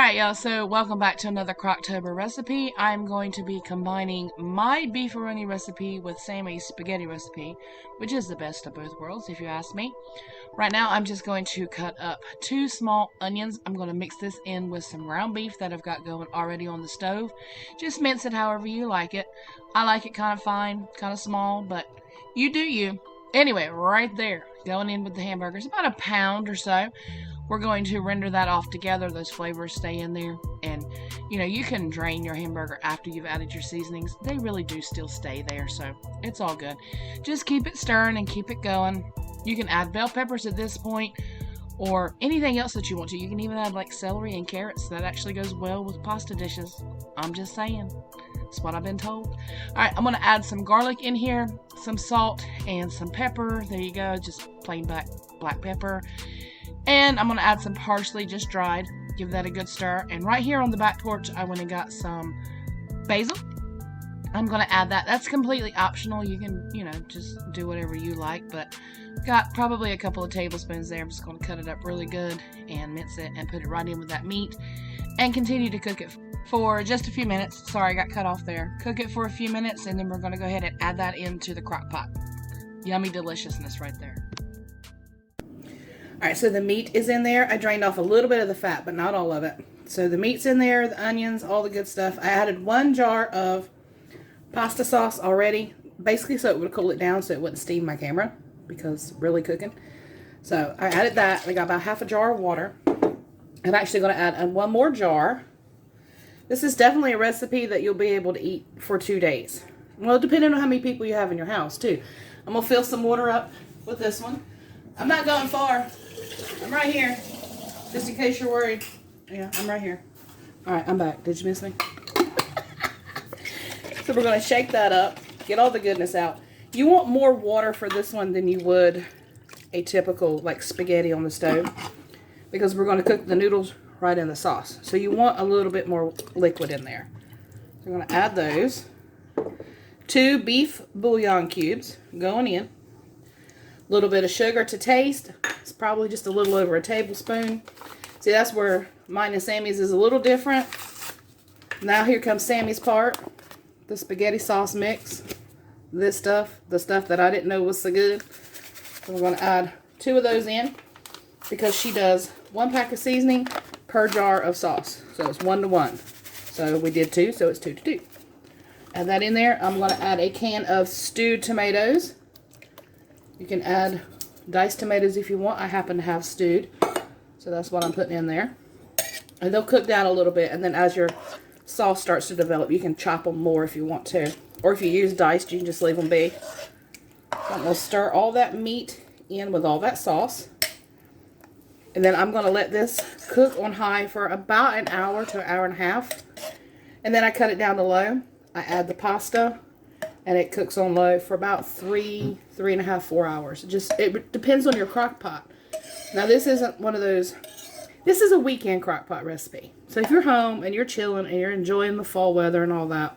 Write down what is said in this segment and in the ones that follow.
Alright y'all, so welcome back to another CROCKTOBER recipe. I'm going to be combining my beefaroni recipe with Sammy's spaghetti recipe, which is the best of both worlds if you ask me. Right now I'm just going to cut up 2 small onions. I'm going to mix this in with some ground beef that I've got going already on the stove. Just mince it however you like it. I like it kind of fine, kind of small, but you do you. Anyway, right there, going in with the hamburgers, about a pound or so. We're going to render that off together. Those flavors stay in there. And, you know, you can drain your hamburger after you've added your seasonings. They really do still stay there, so it's all good. Just keep it stirring and keep it going. You can add bell peppers at this point or anything else that you want to. You can even add, like, celery and carrots. That actually goes well with pasta dishes. I'm just saying. That's what I've been told. All right, I'm going to add some garlic in here, some salt, and some pepper. There you go. Just plain black pepper. And I'm going to add some parsley, just dried. Give that a good stir. And right here on the back porch, I went and got some basil. I'm going to add that. That's completely optional. You can, you know, just do whatever you like. But got probably a couple of tablespoons there. I'm just going to cut it up really good and mince it and put it right in with that meat. And continue to cook it for just a few minutes. Sorry, I got cut off there. Cook it for a few minutes, and then we're going to go ahead and add that into the crock pot. Yummy deliciousness right there. Alright, so the meat is in there. I drained off a little bit of the fat, but not all of it. So the meat's in there, the onions, all the good stuff. I added 1 jar of pasta sauce already, basically so it would cool it down so it wouldn't steam my camera, because really cooking. So I added that. I got about half a jar of water. I'm actually going to add 1 more jar. This is definitely a recipe that you'll be able to eat for 2 days. Well, depending on how many people you have in your house, too. I'm going to fill some water up with this one. I'm not going far. I'm right here, just in case you're worried. Yeah, I'm right here. Alright, I'm back. Did you miss me? So we're going to shake that up, get all the goodness out. You want more water for this one than you would a typical, like, spaghetti on the stove, because we're going to cook the noodles right in the sauce. So you want a little bit more liquid in there. So I'm going to add those. 2 beef bouillon cubes going in. A little bit of sugar to taste. It's probably just a little over a tablespoon. See, that's where mine and Sammy's is a little different. Now here comes Sammy's part. The spaghetti sauce mix. This stuff, the stuff that I didn't know was so good. So we're going to add 2 of those in, because she does 1 pack of seasoning per jar of sauce. So it's 1 to 1. So we did 2, so it's 2 to 2. Add that in there. I'm going to add a can of stewed tomatoes. You can add diced tomatoes if you want. I happen to have stewed, so that's what I'm putting in there. And they'll cook down a little bit, and then as your sauce starts to develop, you can chop them more if you want to. Or if you use diced, you can just leave them be. So I'm going to stir all that meat in with all that sauce. And then I'm going to let this cook on high for about an hour to an hour and a half. And then I cut it down to low. I add the pasta. And it cooks on low for about 3.5, 4 hours. It depends on your crock pot. Now this isn't one of those, this is a weekend crock pot recipe. So if you're home and you're chilling and you're enjoying the fall weather and all that,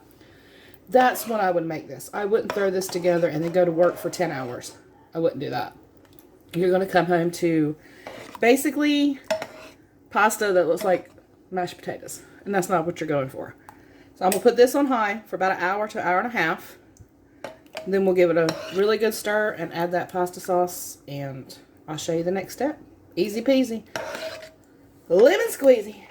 that's when I would make this. I wouldn't throw this together and then go to work for 10 hours. I wouldn't do that. You're going to come home to basically pasta that looks like mashed potatoes. And that's not what you're going for. So I'm going to put this on high for about an hour to an hour and a half. Then we'll give it a really good stir and add that pasta sauce, and I'll show you the next step. Easy peasy. Lemon squeezy.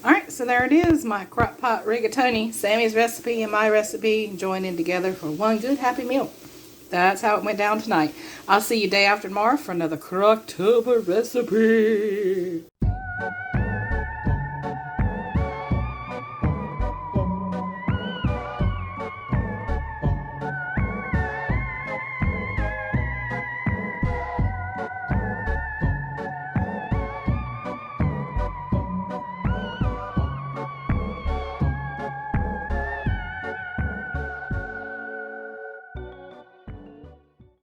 Alright, so there it is, my crock pot rigatoni, Sammy's recipe and my recipe joining together for one good happy meal. That's how it went down tonight. I'll see you day after tomorrow for another CROCKTOBER recipe.